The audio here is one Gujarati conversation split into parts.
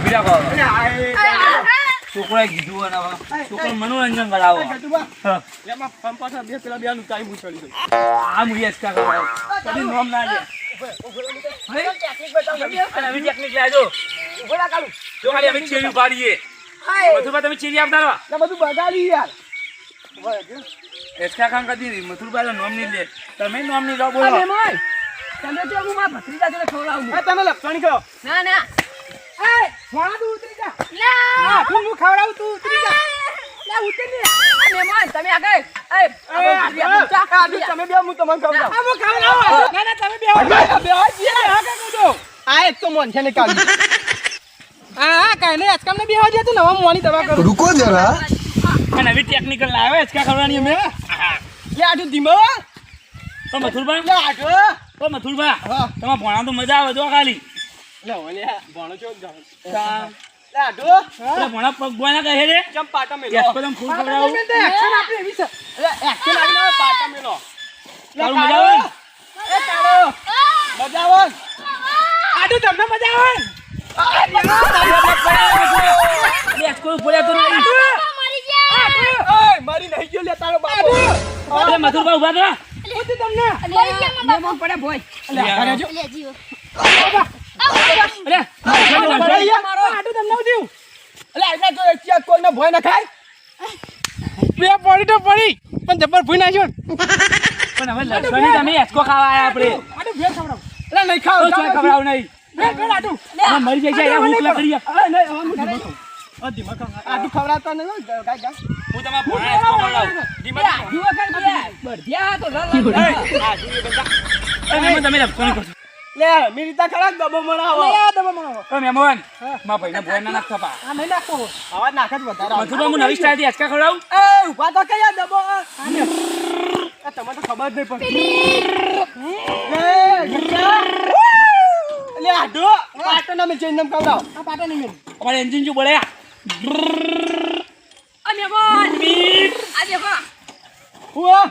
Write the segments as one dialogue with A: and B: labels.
A: બીજા કહો છોકરાએ કીધું અને છોકરા મનોરંજન કરાવો
B: એમાં પંપા બે પેલા બે નું ટાઈમ ઉછળી ગઈ
A: આ મુઈ એસકા કરાવો કદી નામ ના લે નવી ટેકનિક લાજો જો ખાલી અમે ચેરી પાડીએ મથુરભાઈ તમે ચેરી આપતા રહો
B: બધું બગાડી યાર
A: એસકા કામ કદી મથુરભાઈ નામ નહીં લે તમે નામ નહીં લો બોલો
C: તમે તો હું મારા ભત્રીજા જોડે ખવડાવું
B: તમે લપસણી કરો
C: ના ના
B: એ ભણા તું ઉતરી જા
C: લા
B: હું ખવડાવું તું ઉતરી જા
C: લા ઉતર ને મહેમાન તમે આગળ
B: તમે બે હું તમને ખવડાવું હું ખવડાવું ના ના તમે બે આ એક તો મોન છે ને કાઢી હા કાઈ નહીં આજકાલ ને બેહવા દે તું નવા મોની દવા કરું
D: रुको जरा
A: નવી ટેકનિકલ લાવે એસકા ખવડાવવાની અમે
B: લે આટુ ધીમો
A: તો મથુરભાઈ
B: લે આટુ
A: ઓ મથુરભાઈ તમારે ભણા તો મજા આવે જો ખાલી
B: લે ઓલે ભણો છો લે આટુ
A: ભણા પગ બોના કહે રે
B: ચમ પાટા મેલો
A: એસ પર ફૂલ ખવડાવું
B: એક્શન આપી એવી છે એક્શન આપીને પાટા મેલો
A: તારું મજા આવે
B: એ કાળો મજા આવે આટુ તમને મજા આવે
A: એસ કોઈ બોલ્યા તો નહીં
B: ઓય મારી નહીં ગયો લે તારો બાપો
A: અરે મથુરભાઈ ઉભા થા
B: ઉતી તમને
C: મહેમાન પડે ભોય
B: લે આને જો
A: અરે
B: મારો આટુ તમને ઉધ્યું એટલે આના જો એક કોઈને ભય ન ખાય બે પડી તો પડી પણ જબર ભૂઈ નાખ્યો
A: પણ હવે લડવાની તમે એસકો ખાવા આયા આપણે
B: આટુ ભે ખવડાવ એટલે નહીં ખાવ
A: તો ચોય ખવડાવ નહીં
B: બે આટુ
A: આ મરી જાય છે આ ભૂખ લાગડી
B: નહીં હવે હું ધીમો ખાવ ધીમો ખાવ આટુ ખવડાવતો નહીં ગાય ગાય
A: હું તમારા ભણા એસકો ખવડાવું
B: ધીમો
C: જુઓ કર દે બઢિયા તો
B: આ જીવે બંદા
A: તમે તમે લડવાની કરશો
B: લે મીરીતા ખરા દબો મણાવો લે દબો મણાવો
A: ઓ મેમોન મા ભાઈને ભોય ના નાખતા પા
B: આ નહીં નાખો આવાજ નાખ જ વધારે
A: મથુરભાઈ હું નવી સ્ટાઈલ થી એસકા ખવડાવું
B: એ ઉભા તો કયા દબો આને આ તમને તો ખબર જ નહીં પડતી લે આડો પાટો ના મે જઈને કવડાવ આ પાટો નહીં મેં
A: અમારે એન્જિન જો બોલે
C: આ મહેમાન આ દેખો
B: હુઆ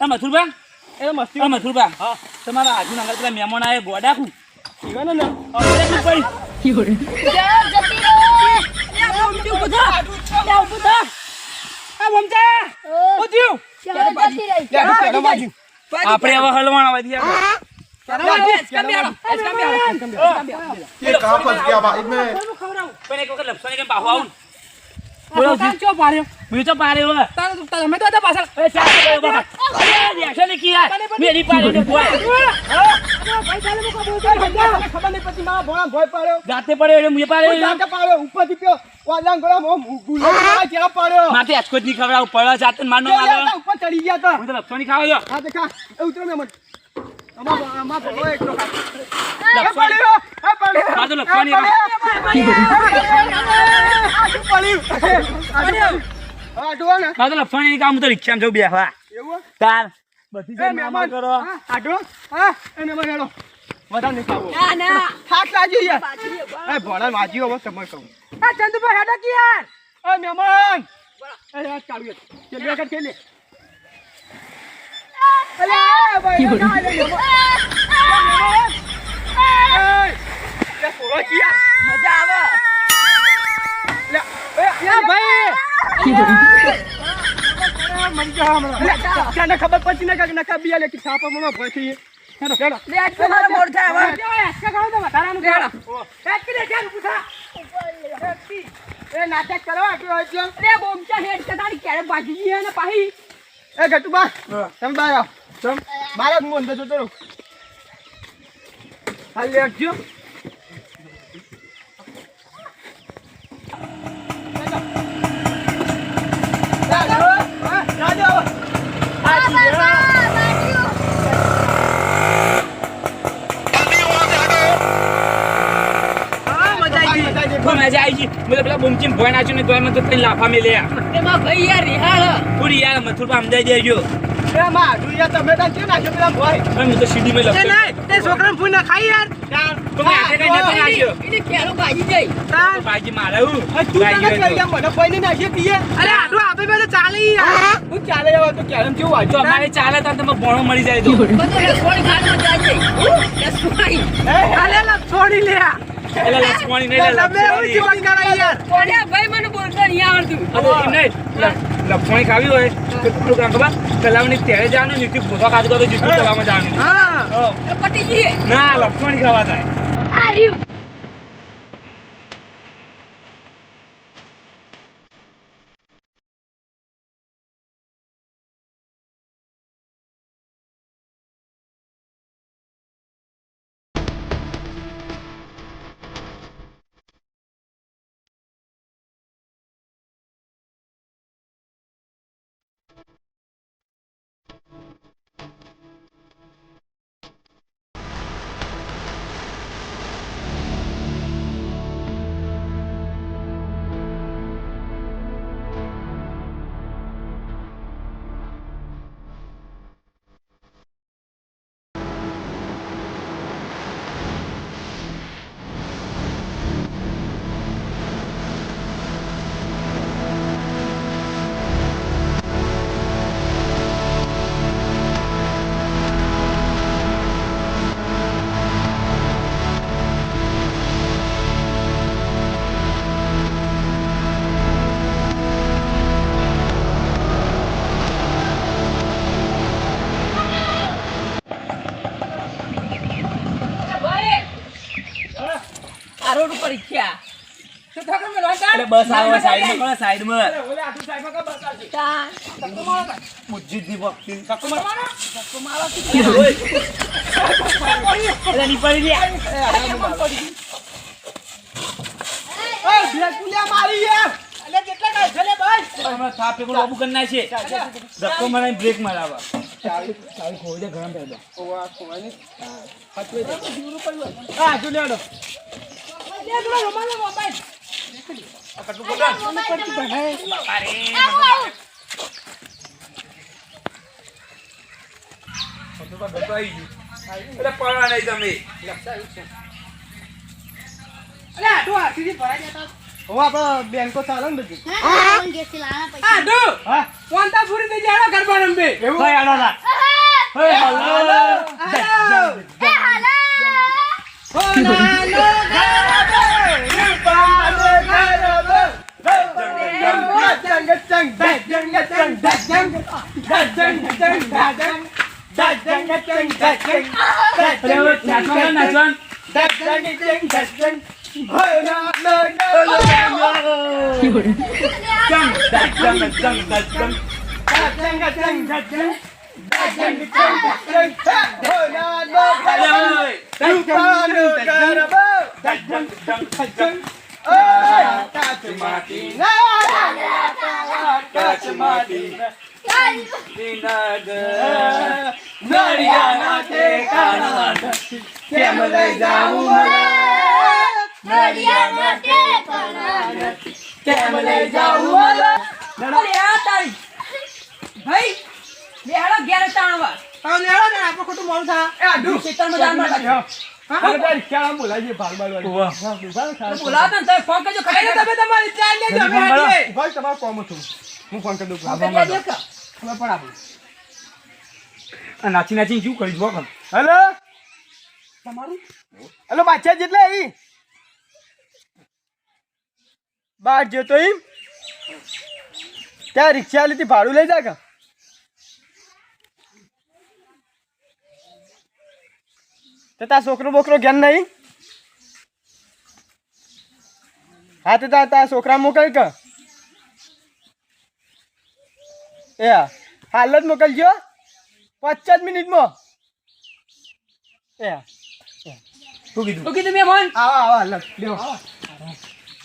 A: આ મથુરભાઈ
B: એ મસ્તી
A: આ મથુરભાઈ હા તમારા આજુ નંગર પેલા મહેમાન આયે ગોડાખું
B: ઈવાનો ને
A: અરે કોઈ
C: જા જતી રે લે બોમતી ઉભા લે ઉભા
B: આ મમતા ઉધ્યું
C: ક્યારે જતી રહી
B: લે પેલો બાજુ
A: આપણે હવે હલવાના વધ્યા
D: ये कहाँ फंस गया भाई मैं
A: પણ એક વખત લપસવાની કેમ બાહુ આવું
B: બોલો ચો પાડ્યો
A: હું તો પારે હવે
B: તમે તો પાછળ
A: એ ચાલ બાબા અરે રિએક્શન ની યાર મેરી પારે ને બોય
B: ખબર નહીં પછી મારા ભોળા ભોય પાડ્યો
A: જાતે પડે એટલે મુએ પારે
B: જાતે પાડ્યો ઉપરથી પ્યો વાલાંગ ગળા મો ગુલો જ્યાં પાડ્યો
A: માથે આચકો જ નહીં ખવડાવ પડે જાતે મારનો મારો
B: ઉપર ચડી ગયા તો
A: હું તો લપસવાની ખાવા જો
B: હા દેખા એ ઉતરો ને મત અમાર ભોળો એકલો
A: લપસવાની આ તો લપસવાની આ તો લપસવાની કામ તો રિક્ષામાં જઉં બેહવા તાર બધી જે મહેમાન કરો
C: ના ના
B: થાક લાગી યાર એ ભોળા વાજી હવે સમય કહું આ ચંદુભાઈ હેડા કે યાર એ મહેમાન એ યાર ચાલુ છે લે કર કે લે અલે ભાઈ ના લે એ સોળો કિયા
C: મજા આવે
B: લે એ ભાઈ મન જા હમણાં તને ખબર પડી ને કે નકા બિયા લે કે છાપા મનો ભય છે હેડો હેડો
C: લે આજ તમારો મોડ થાય હવે
B: એસકા ગાવ તો વધારાનું
C: હેડો
B: એક કે ચાલ પૂછા એ નાટક કરો આટલું હોય છે
C: રે બોમચા હેડ કે તારી ક્યારે બાજી ગઈ ને પાહી
B: એ ગટુબા તમે બહાર આવ તમ બહાર જ હું અંદર જતો રહું હાલ લેજો
A: મજા આવી ગઈ મને પેલા બુમચીમ ભોય નાખ્યું ને તો એમાં તો કઈ લાફા મેલ્યા
C: એમાં ભાઈ યાર રિહાળ
A: થોડી યાર મથુરભાઈ સમજાઈ દેજો
B: એ માં દુનિયા તમે તો કે નાખ્યો પેલા ભાઈ
A: હું તો સીડી માં લપસી
B: તે છોકરાને ફૂઈ ના ખાઈ યાર
A: તો મેં આટે કઈ નથી નાખ્યો
C: એને ક્યારે બાજી ગઈ
A: તો બાજી મારે હું
B: તું તને કરી ગયા મને કોઈ નહીં નાખી દીએ અરે આટલું આપે પેલે ચાલે યાર હું ચાલે હવે તો કેરમ કેવું વાજો
A: તો અમારે ચાલે તો તમે ભણો મળી જાય તો
C: બધું રસોડી ખાવાનું જાય છે રસોડી
B: હાલે લા છોડી લે
A: એટલે લક્ષ્મણી નહીં, એટલે
B: તમે એવું
A: લક્ષ્મણી.
B: જીવન કરાય યાર.
C: અરે ભાઈ મને બોલતા નહીં આવડતું.
A: અરે એમ નહીં, લક્ષ્મણી ખાવી હોય તો પેલું કામ ખબર કલાવની ત્યારે જવાનું ને ભૂસા ખાધું તો જુઠ્ઠું કરવામાં જવાનું.
B: હા
C: પટી જઈએ.
A: ના લક્ષ્મણી ખાવા થાય.
C: આ રહ્યું. આ રોડ ઉપર ઈચ્છા. શું થયું મેં લોટા?
A: એટલે બસ આવે સાઈડમાં કોણ સાઈડમાં
B: ઓલે આટુ સાહેબ કા બસ આવશે.
C: તા.
A: મુજ્જિદની વખતી
B: ધક્કો મારો.
C: ધક્કો મારો કે
A: એટલે ની પડી લે.
B: ઓય ભેકુલિયા મારી યાર. અલે કેટલા કાય છે લે ભાઈ.
A: હમણાં થાપે કોઈ બાબુ કરી નાખશે. ધક્કો મારીને બ્રેક મારાવા. ચાવી ખોઈ દે ગરમ થઈ દે.
B: ઓવા કોવાની. ફટવે દે. જીવરું પડ્યું. હા જો લેડો. લે જોડો રમાલે મોબાઈલ.
A: આ કટલું બોલ. અરે બધું તો બધું આવી ગયું. એટલે પડવા નહીં તમે.
B: અલે આટુ આ સીધી ભરાઈ જતા. ઓ આપણો બેંકો ચાલે ને બધું.
E: કોણ ગેસથી લાના પૈસા
B: આટુ. હા. કોણતા પૂરી થઈ જાય ગરબા રંબે. એવું.
A: કઈ આડો ના. હે હલો.
E: એ હાલો
B: હોનાનો ગરબે રૂપાનો ગરબે જંગ જંગ જંગ જંગ જંગ કેમ લઈ જાઉં
E: નડિયાના ટેકણા
B: કેમ લઈ જાઉં
C: અરે આ તારી ભાઈ બેહાડો ઘેર તાણવા.
B: લેડો ને આપણે ખોટું મોડું થાય એ આડું
C: ખેતરમાં જાન માટે.
B: હા તારી ખ્યાલ બોલાય છે ભાગ બાળ
C: બોલાવતા ને તમે ફોન કરજો.
B: અરે તમે તમારી ચાલ લેજો અમે
A: ફોન કરો.
B: આવીએ. ભાઈ તમારો કોમ છું હું ફોન કરી દઉં
C: ખબર પડ આપું.
A: આ નાચી નાચી શું કરીશ બોલ.
B: હેલો
C: તમારું
B: હેલો બાદશાહ જેટલે અહીં બાર જતો એમ ત્યાં રિક્ષા લીધી ભાડું લઈ જા કે તો તાર છોકરો બોકરો ઘેર નહીં હા તો તાર છોકરા મોકલ કે એ હાલ જ મોકલજો 5 મિનિટમાં એ
A: શું કીધું?
C: તો કીધું મેં મન
B: આવા આવા હાલ લ્યો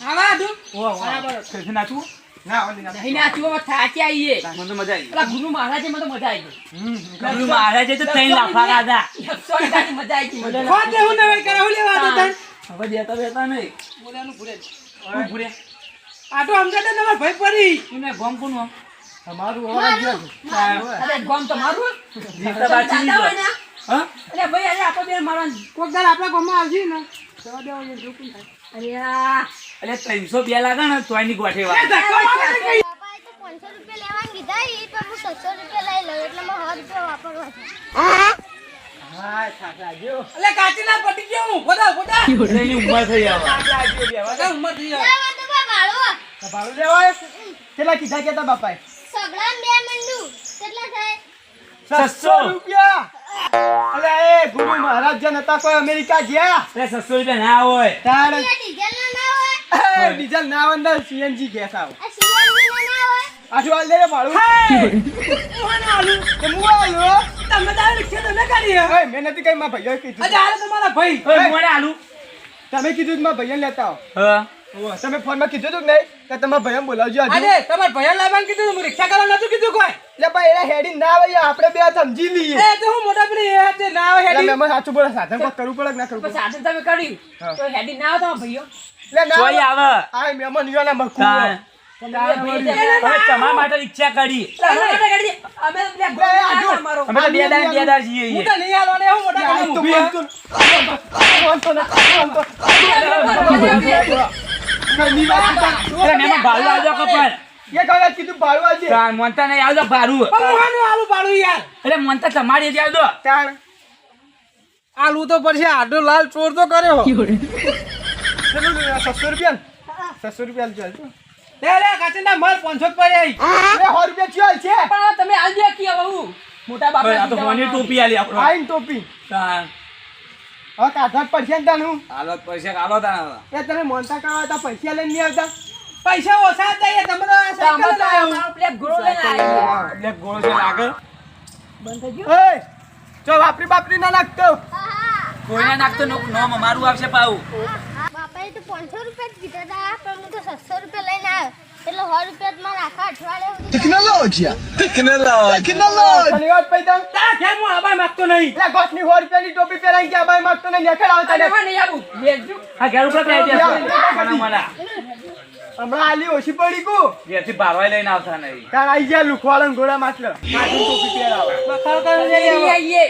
C: આવા તું
B: બરાબર
A: કઈથી નાચવું?
B: ના ઓલી ના
C: નહીં નાચવો થાકી આવીએ.
A: મને તો મજા આવી.
C: પેલા ગુરુ મહારાજે મને તો મજા આવી ગઈ.
A: ગુરુ મહારાજે તો ત્રણ લાફા ખાધા.
C: 100 ની મજા આવી ગઈ મને.
B: ખોટે હું નવાઈ કરાવ લેવા દો તન
A: હવે દેતા બેતા નહીં.
C: બોલ્યાનું ભૂલે.
A: શું ભૂરે?
B: આ તો સમજાતે તમાર ભાઈ પડી
A: તું ને ગોમ કોનું આમ?
B: તમારું અવાજ ગયો
C: અરે ગોમ તમારું
A: જીવતા બાચી
C: દાદા હોય
A: નહીં
C: ને.
A: હા?
C: અરે ભાઈ અરે આપો બેન મારવાનું.
B: કોક દાર આપણા ગામમાં આવજી ને જવા દેવા એ જોકું થાય
C: અરે આ
A: એટલે 302 લાગે ને તોય ની ગોઠે વાત.
E: પપ્પાએ તો 500 રૂપિયા લેવાનું કીધા એ પણ હું 700 રૂપિયા લઈ લઉં એટલે મારે 100 રૂપિયા વાપરવા છે
B: હા થાક લાગ્યો
C: એટલે કાચીના પટી ગયો હું ફોટા
A: એની ઉંમર થઈ આવે
B: થાક લાગ્યો બેવા
C: અરે ઉંમર થઈ
E: લે
C: જાય
E: વંતુ બા ભાડું
B: તો ભાડું લેવાય કેટલા કીધા કેતા બાપાએ
E: સગળાને 2 મંડું કેટલા થાય
B: 600 રૂપિયા અલે એ ગુરુ મહારાજ જન હતા કોઈ અમેરિકા ગયા
A: એટલે 600 રૂપિયા ના હોય
B: તાર
E: એ ડીઝલ ના હોય
B: ડીઝલ ના અંદર સીએનજી ગેસ આવ
E: આ સીએનજી ના હોય
B: આઠું હાલ દે ભાડું
C: કોને આલું
B: તો હું આવ્યો
C: તમે તારે રિક્ષા તમે કરી
B: ઓય મેં નથી કઈ મારા ભાઈઓ કીધું
C: અરે હાલ તમારા ભાઈ
A: ઓય મોને આલુ
B: તમે કીધું મારા ભાઈઓને લેતા આવો
A: હા
B: ઓહ, તમે ફોનમાં કીધું તું કે નહીં કે તમારા ભાઈને બોલાવજો આજે
C: અરે તમારા ભાઈ લાવવાનું કીધું હું રિક્ષા કરવા નતું કીધું કોઈ
B: એટલે ભાઈ એને હેડી ના આવે આપણે બે સમજી લઈએ
C: એ તો હું મોટા પેલી એ તે ના આવે
B: એટલે
C: હેડી
B: મેં સાચું બોલે સાધન કોઈ કરવું પડે કે ના કરવું પડે
C: સાધન તમે કર્યું
B: હા.
C: તો હેડી ના આવતા ભાઈઓ
B: એટલે ના
A: સોય આવે
B: આ મહેમાન યોના મકુ
A: તાણ.
C: તમે
A: હવે તમારા માટે રિક્ષા કરી
C: અમે અમારો
A: અમે તો બે દાડ જઈએ
C: હું તો નહીં આલવાને હું મોટા કામ ઊભી
A: એટલે મેં ભાડું આવજો કપડ
B: એ કાકા કીધું ભાડું આજે
A: તાણ મોનતા નહીં આવજો ભાડું
C: પણ આલુ પાડું યાર
A: એટલે મોનતા તમારી જ આવજો
B: તાણ
C: આલુ તો પછી આડો લાલ ચોર તો કર્યો
B: ચલો 600 રૂપિયા 600 રૂપિયા ચાલજો
C: લે લે કાચીના માલ 500 પડ્યા ઈ.
B: એ 100 રૂપિયા ચાલ છે
C: પણ તમે આલ દે કી બહુ મોટા
A: હવે આ તો
C: બાપા
A: મોની ટોપી આલી આપણો
B: આઈન ટોપી
A: તાણ
B: હવે કાઢા પડશે ને તાનું
A: હાલો પૈસા હાલો તાણ
B: એ તમે મોનતા કરવા હતા પૈસા લઈને નહીં આવતા
C: પૈસા ઓછા હતા એ તમે તો આ સાયકલ લાવ્યો પ્લેટ ઘોડો લઈને આવ્યો
A: એટલે ગોળ છે લાગે
C: બંધ થઈ ગયો
B: ઓય ચો બાપરી ના નાખતો
A: કોઈને નાખતો નોમ અમારું આવશે પાઉ
E: બાપાએ તો 500 રૂપિયા જ કીધા હતા પણ હું તો 600 રૂપિયા લઈને આવ્યો એટલે 100 રૂપિયા જ મારા આખા અઠવાડિયા
B: ધન્યવાદ પૈદા
C: તારા ઘેર હું આબાઈ માંગતો નહીં
B: એટલે ગોઠની 100 રૂપિયાની ટોપી પહેરાઈ ગયા ભાઈ માગતો ને નેખડ આવતા
C: તને
B: ને
C: નહીં આવું લેજો
A: આ ઘેર ઉપર કહી દેજો મને
B: હમણાં આલી ઓછી પડી ગુ
A: ઘેરથી બારવાય લઈને આવતા નહીં
B: તાર આઈ ગયા લુખવાળા ઘોડા માત્ર માથું ટોપી પહેરાવો
C: બખાવ કરે લઈ આવીએ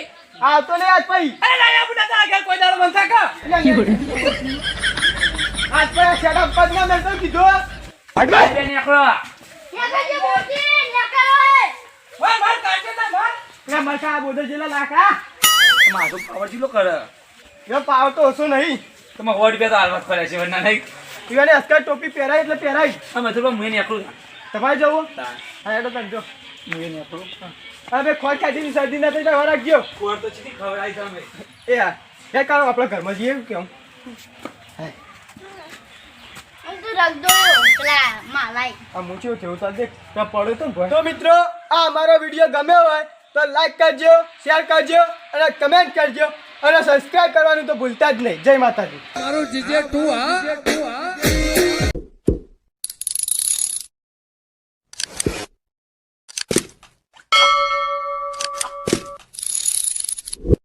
B: આવતો ને આજ પઈ
C: અરે ના આવું ના તારા ઘેર કોઈ દાડો બનતા કા
B: આજ પઈ સેટઅપ પગ ના મેં તો કીધું
A: બે નીકળો
E: નકર મોટી નકર
C: ઓય માર કાચે ના માર
B: એટલે મરકા બોધો જેલા લાખા
A: મારો પાવર ચીલો કરે
B: એ પાવ તો ઓછો નહીં
A: તમે 100 રૂપિયા તો હાલત કરે છે વરના નહીં
B: ઈવાને અસ્કર ટોપી પહેરાય એટલે પહેરાય
A: અમે તો મુએ નીકળું
B: તમારે જવું
A: તાણ
B: હા એટલે તંજો
A: મુએ નીકળું
B: હવે ખોટ ખાધીની શરદી ના થઈ જાય રાખજો
A: કોર તો ચીથી ખવડાવી તમે
B: એ હા એ કાઢો આપણા ઘરમાં જઈએ કેમ
E: હું તો રખ દો પેલા માલાઈ
B: આ મૂછ્યું કેવું ચાલ દેખ ત્યાં પડ્યો તો ને ભાઈ. તો મિત્રો આ અમારો વિડીયો ગમ્યો હોય તો લાઈક કરજો શેર કરજો અને કમેન્ટ કરજો અને સબસ્ક્રાઇબ કરવાનું તો ભૂલતા જ નહીં જય માતાજી
C: મારું જીજે તું હા